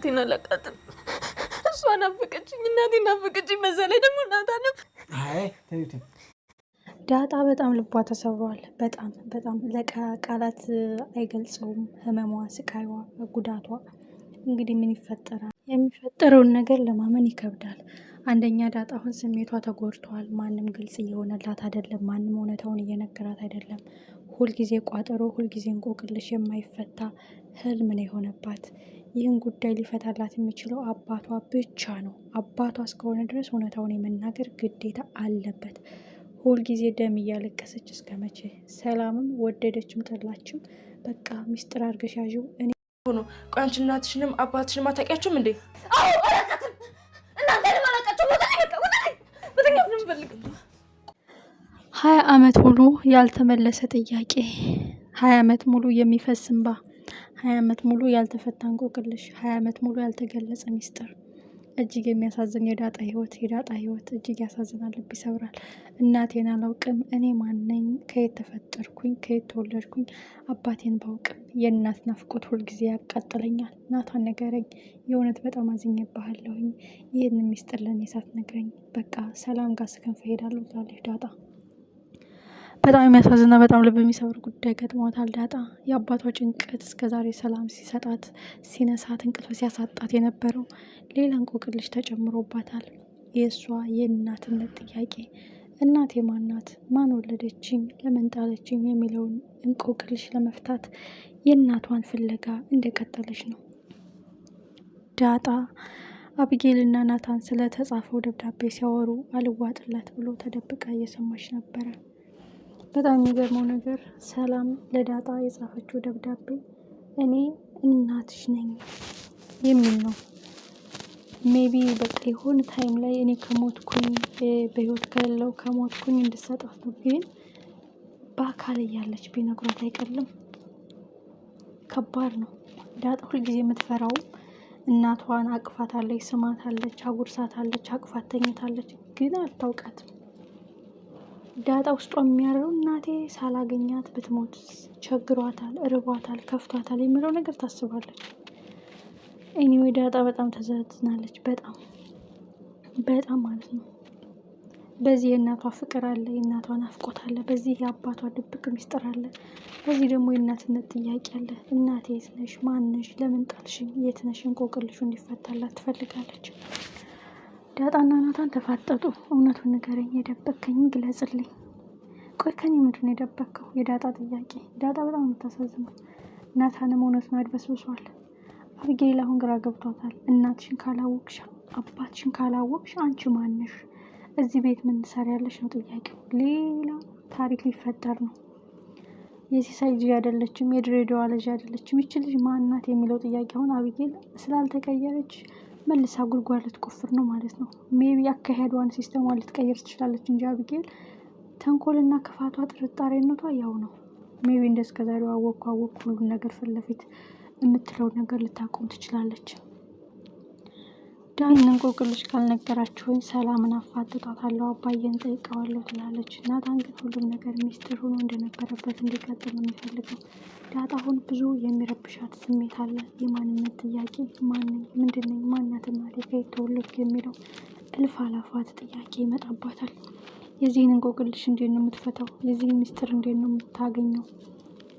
እናቴን አላውቃትም። እሷ ናፈቀችኝ፣ እናቴን ናፈቀችኝ። በዛ ላይ ደግሞ እናታንም ዳጣ በጣም ልቧ ተሰብሯል። በጣም በጣም ለቃላት አይገልጸውም። ህመሟ፣ ስቃይዋ፣ ጉዳቷ። እንግዲህ ምን ይፈጠራል? የሚፈጠረውን ነገር ለማመን ይከብዳል። አንደኛ ዳጣ አሁን ስሜቷ ተጎድቷል። ማንም ግልጽ እየሆነላት አይደለም። ማንም እውነታውን እየነገራት አይደለም። ሁልጊዜ ቋጠሮ፣ ሁልጊዜ እንቆቅልሽ፣ የማይፈታ ህልም ነው የሆነባት። ይህን ጉዳይ ሊፈታላት የሚችለው አባቷ ብቻ ነው። አባቷ እስከሆነ ድረስ እውነታውን የመናገር ግዴታ አለበት። ሁልጊዜ ደም እያለቀሰች እስከ መቼ? ሰላምም ወደደችም ጠላችም በቃ ሚስጥር አድርገሽ ያዥው። እኔ ሆኖ ቆይ አንቺ እናትሽንም አባትሽንም አታውቂያቸውም እንዴ? አዎ አላውቃትም። እናንተ ለማላውቃቸው በተኛ ነው የምፈልገው። 20 ዓመት ሙሉ ያልተመለሰ ጥያቄ፣ 20 ዓመት ሙሉ የሚፈስ እንባ፣ 20 ዓመት ሙሉ ያልተፈታ እንቆቅልሽ፣ 20 ዓመት ሙሉ ያልተገለጸ ሚስጥር። እጅግ የሚያሳዝን የዳጣ ህይወት እጅግ ያሳዝናል፣ ልብ ይሰብራል። እናቴን አላውቅም፣ እኔ ማነኝ? ከየት ተፈጠርኩኝ? ከየት ተወለድኩኝ? አባቴን ባውቅም የእናት ናፍቆት ሁልጊዜ ያቃጥለኛል። ናታን ንገረኝ፣ የእውነት በጣም አዝኜብሃለሁኝ። ይህን ሚስጥር ለእኔ ሳትነግረኝ በቃ ሰላም ጋር ስከንፍ ሄዳለሁ ትላለች ዳጣ። በጣም የሚያሳዝና በጣም ልብ የሚሰብር ጉዳይ ገጥሟታል ዳጣ። የአባቷ ጭንቀት እስከዛሬ ሰላም ሲሰጣት ሲነሳት እንቅልፍ ሲያሳጣት የነበረው ሌላ እንቆቅልሽ ተጨምሮባታል። የእሷ የእናትነት ጥያቄ። እናቴ ማናት? ማን ወለደችኝ? ለምን ጣለችኝ? የሚለውን እንቆቅልሽ ለመፍታት የእናቷን ፍለጋ እንደቀጠለች ነው ዳጣ። አቢጌልና ናታን ስለተጻፈው ደብዳቤ ሲያወሩ አልዋጥላት ብሎ ተደብቃ እየሰማች ነበረ። በጣም የሚገርመው ነገር ሰላም ለዳጣ የጻፈችው ደብዳቤ እኔ እናትሽ ነኝ የሚል ነው። ሜቢ በቃ የሆነ ታይም ላይ እኔ ከሞትኩኝ በህይወት ከሌለው ከሞትኩኝ እንድሰጣት ነው። ግን በአካል እያለች ቢነግሯት አይቀልም። ከባድ ነው። ዳጣ ሁልጊዜ የምትፈራው እናቷን አቅፋታለች፣ ስማታለች፣ አጉርሳታለች፣ አቅፋት ተኝታለች። ግን አታውቃትም። ዳጣ ውስጧ የሚያረው እናቴ ሳላገኛት ብትሞት ቸግሯታል፣ እርቧታል፣ ከፍቷታል የሚለው ነገር ታስባለች። ኤኒዌይ ዳጣ በጣም ተዘዝናለች። በጣም በጣም ማለት ነው። በዚህ የእናቷ ፍቅር አለ፣ የእናቷ ናፍቆት አለ። በዚህ የአባቷ ድብቅ ሚስጥር አለ። በዚህ ደግሞ የእናትነት ጥያቄ አለ። እናቴ የት ነሽ? ማንሽ? ለምን ጣልሽኝ? የት ነሽ? እንቆቅልሹ እንዲፈታላት ትፈልጋለች። ዳጣና ናታን ተፋጠጡ። እውነቱን ንገረኝ፣ የደበከኝ ግለጽልኝ። ቆይ ከኔ ምንድን ነው የደበከው? የዳጣ ጥያቄ። ዳጣ በጣም የምታሳዝነው። ናታንም እውነቱን አድበስብሷል። አቢጌል አሁን ግራ ገብቷታል። እናትሽን ካላወቅሽ፣ አባትሽን ካላወቅሽ አንቺ ማነሽ? እዚህ ቤት ምን ትሰሪያለሽ ነው ጥያቄው። ሌላ ታሪክ ሊፈጠር ነው። የሲሳይ ልጅ አይደለችም፣ የድሬዳዋ ልጅ አይደለችም። ይች ልጅ ማናት የሚለው ጥያቄ አሁን አቢጌል ስላልተቀየረች መልሳ ጉድጓድ ልትቆፍር ነው ማለት ነው። ሜቢ አካሄዷን ሲስተሟን ልትቀይር ትችላለች እንጂ አቢጌል ተንኮልና ክፋቷ ጥርጣሬነቷ ያው ነው። ሜቢ እንደስከዛሬው አወቅኩ ሁሉን ነገር ፊት ለፊት የምትለው ነገር ልታቆም ትችላለች። ዳን እንቆቅልሽ ካልነገራችሁኝ ሰላምን አፋጥጣታለሁ፣ አባዬን ጠይቀዋለሁ ትላለች። ናታን ግን ሁሉም ነገር ሚስጥር ሆኖ እንደነበረበት እንዲቀጥል ነው የሚፈልገው። ዳጣ አሁን ብዙ የሚረብሻት ስሜት አለ። የማንነት ጥያቄ፣ ማንኝ? ምንድነኝ? ማናት እናቴ? ከየት ተወለድኩ? የሚለው እልፍ አላፋት ጥያቄ ይመጣባታል። የዚህን እንቆቅልሽ እንዴት ነው የምትፈታው? የዚህን ሚስጥር እንዴት ነው የምታገኘው?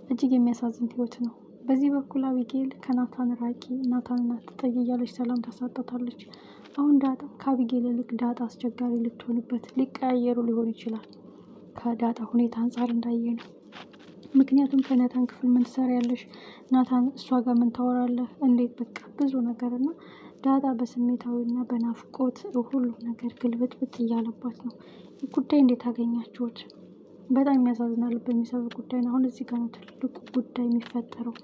እጅግ የሚያሳዝን ህይወት ነው። በዚህ በኩል አቢጌል ከናታን ራቂ፣ ናታንን አትጠጊ እያለች ሰላም ታሳጣታለች። አሁን ዳጣ ከአቢጌል ይልቅ ዳጣ አስቸጋሪ ልትሆንበት ሊቀያየሩ ሊሆን ይችላል። ከዳጣ ሁኔታ አንጻር እንዳየ ነው። ምክንያቱም ከናታን ክፍል ምን ትሰሪያለሽ? ናታን እሷ ጋር ምን ታወራለህ? እንዴት? በቃ ብዙ ነገር እና ዳጣ በስሜታዊና በናፍቆት ሁሉ ነገር ግልብጥብጥ እያለባት ነው። ይህ ጉዳይ እንዴት አገኛችሁት? በጣም የሚያሳዝናል፣ በሚሰብር ጉዳይ ነው። አሁን እዚህ ጋር ነው ትልቁ ጉዳይ የሚፈጠረው።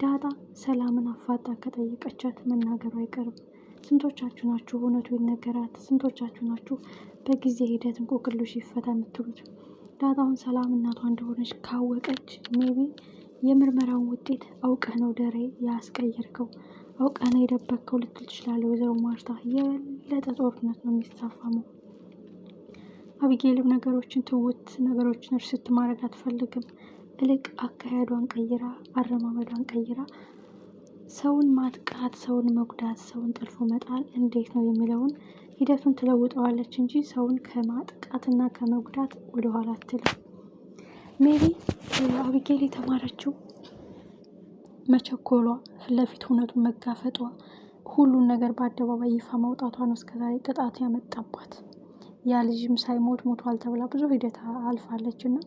ዳጣ ሰላምን አፋጣ ከጠየቀቻት መናገሩ አይቀርም። ስንቶቻችሁ ናችሁ እውነቱ ይነገራት? ስንቶቻችሁ ናችሁ በጊዜ ሂደት እንቆቅልሽ ይፈታ የምትሉት? ዳጣውን ሰላም እናቷ እንደሆነች ካወቀች ሜቢ የምርመራውን ውጤት አውቀህ ነው ደሬ ያስቀየርከው፣ አውቀህ ነው የደበከው ልትል ትችላለህ ወይዘሮ ማርታ። የበለጠ ጦርነት ነው የሚሳፋመው። አቢጌልም ነገሮችን ትውት ነገሮችን እርስ ማድረግ አትፈልግም። እልቅ አካሄዷን ቀይራ አረማመዷን ቀይራ ሰውን ማጥቃት፣ ሰውን መጉዳት፣ ሰውን ጠልፎ መጣል እንዴት ነው የሚለውን ሂደቱን ትለውጠዋለች እንጂ ሰውን ከማጥቃትና ከመጉዳት ወደኋላ አትልም። ሜሪ አቢጌል የተማረችው መቸኮሏ፣ ፊት ለፊት እውነቱን መጋፈጧ፣ ሁሉን ነገር በአደባባይ ይፋ ማውጣቷ ነው እስከዛሬ ቅጣት ያመጣባት። ያ ልጅም ሳይሞት ሞቷል ተብላ ብዙ ሂደት አልፋለች እና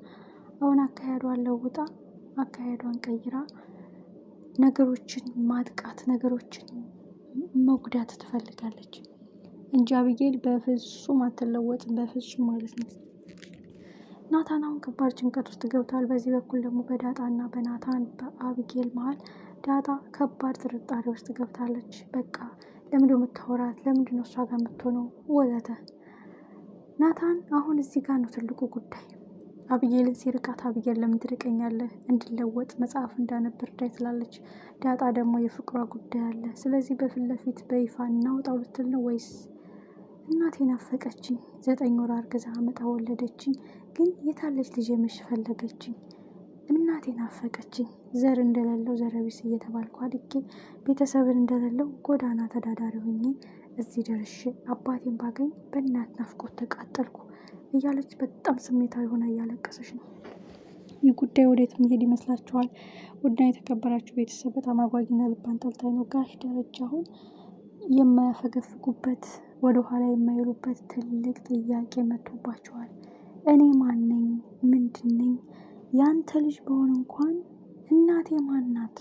አሁን አካሄዷን ለውጣ አካሄዷን ቀይራ ነገሮችን ማጥቃት፣ ነገሮችን መጉዳት ትፈልጋለች እንጂ አቢጌል በፍጹም አትለወጥም፣ በፍጹም ማለት ነው። ናታን አሁን ከባድ ጭንቀት ውስጥ ገብቷል። በዚህ በኩል ደግሞ በዳጣና በናታን በአቢጌል መሀል ዳጣ ከባድ ጥርጣሬ ውስጥ ገብታለች። በቃ ለምንድነው የምታወራት? ለምንድነው እሷ ጋር የምትሆነው? ወዘተ። ናታን አሁን እዚህ ጋር ነው ትልቁ ጉዳይ። አቢጌልን ሲርቃት አቢጌል ለምን ትርቀኛለህ? እንድለወጥ መጽሐፍ እንዳነብ እርዳኝ ትላለች። ዳጣ ደግሞ የፍቅሯ ጉዳይ አለ። ስለዚህ በፊት ለፊት በይፋ እናውጣው ልትል ነው ወይስ? እናቴ ናፈቀችኝ፣ 9 ወር አርግዛ አመጣ ወለደችኝ፣ ግን የታለች ልጅ የምሽ ፈለገችኝ፣ እናቴ ናፈቀችኝ፣ ዘር እንደሌለው ዘረቢስ እየተባልኩ አድጌ ቤተሰብን እንደሌለው ጎዳና ተዳዳሪ ሆኜ እዚህ ደርሼ አባቴን ባገኝ በእናት ናፍቆት ተቃጠልኩ እያለች በጣም ስሜታዊ ሆና እያለቀሰች ነው። ይህ ጉዳይ ወዴት የሚሄድ ይመስላችኋል? ውድና የተከበራችሁ ቤተሰብ በጣም አጓጊና ልብ አንጠልጣይ ነው። ጋሽ ደረጃ አሁን የማያፈገፍጉበት ወደኋላ የማይሉበት ትልቅ ጥያቄ መጥቶባቸዋል። እኔ ማን ነኝ? ምንድን ነኝ? ያንተ ልጅ በሆነ እንኳን እናቴ ማናት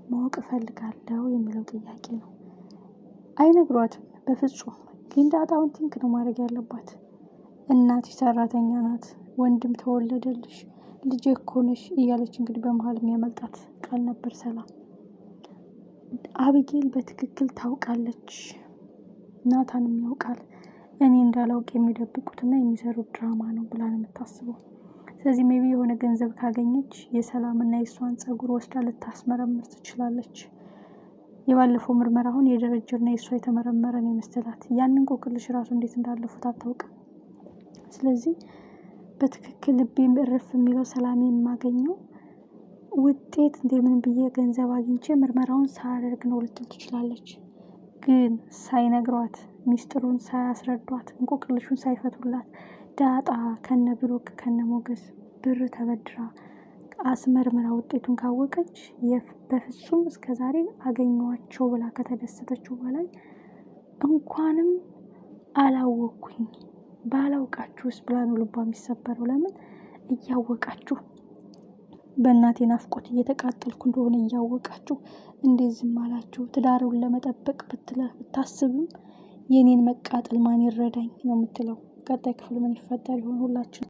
ማወቅ እፈልጋለሁ የሚለው ጥያቄ ነው። አይነግሯትም በፍጹም። ግን ዳጣውን ቲንክ ነው ማድረግ ያለባት። እናቴ ሰራተኛ ናት፣ ወንድም ተወለደልሽ፣ ልጅ እኮ ነሽ እያለች እንግዲህ በመሀል የሚያመልጣት ቃል ነበር ሰላም። አቢጌል በትክክል ታውቃለች፣ ናታንም ያውቃል። እኔ እንዳላውቅ የሚደብቁትና የሚሰሩት ድራማ ነው ብላ ነው የምታስበው። ስለዚህ ሜቢ የሆነ ገንዘብ ካገኘች የሰላምና የእሷን ጸጉር ወስዳ ልታስመረምር ትችላለች። የባለፈው ምርመራ አሁን የደረጀና የእሷ የተመረመረ ነው የመሰላት። ያንን ቆቅልሽ ራሱ እንዴት እንዳለፉት አታውቅም። ስለዚህ በትክክል ልቤም እርፍ የሚለው ሰላም የማገኘው ውጤት እንደምን ብዬ ገንዘብ አግኝቼ ምርመራውን ሳያደርግ ነው ልትል ትችላለች። ግን ሳይነግሯት ሚስጥሩን ሳያስረዷት እንቆቅልሹን ሳይፈቱላት ዳጣ ከነ ብሩክ ከነ ሞገስ ብር ተበድራ አስመርምራ ውጤቱን ካወቀች በፍጹም እስከዛሬ አገኘዋቸው ብላ ከተደሰተችው በላይ እንኳንም አላወቅኩኝ ባላውቃችሁስ ብላ ነው ልቧ የሚሰበረው። ለምን እያወቃችሁ በእናቴ ናፍቆት እየተቃጠልኩ እንደሆነ እያወቃችሁ እንዴት ዝም አላችሁ? ትዳሩን ለመጠበቅ ብታስብም የኔን መቃጠል ማን ይረዳኝ ነው የምትለው። ቀጣይ ክፍል ምን ይፈጠር ይሆን? ሁላችን